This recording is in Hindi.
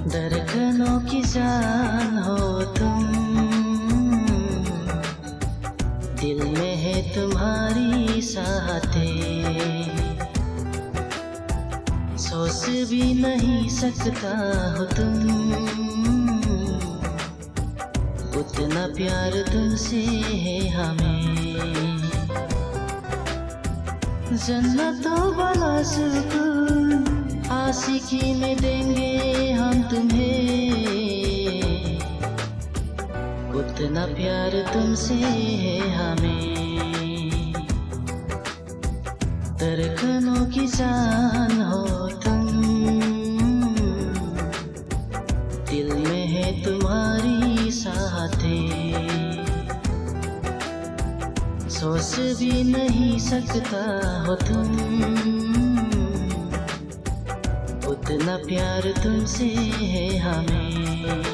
धड़कनों की जान हो तुम, दिल में है तुम्हारी साथें, सोच भी नहीं सकता हो तुम, उतना प्यार तुमसे है हमें। जन्नतों वाला सुकून आशिकी में देंगे हम तुम्हें, उतना प्यार तुमसे है हमें। धड़कनों की जान हो तुम, दिल में है तुम्हारी साथें, सोच भी नहीं सकता हो तुम, उतना प्यार तुमसे है हमें।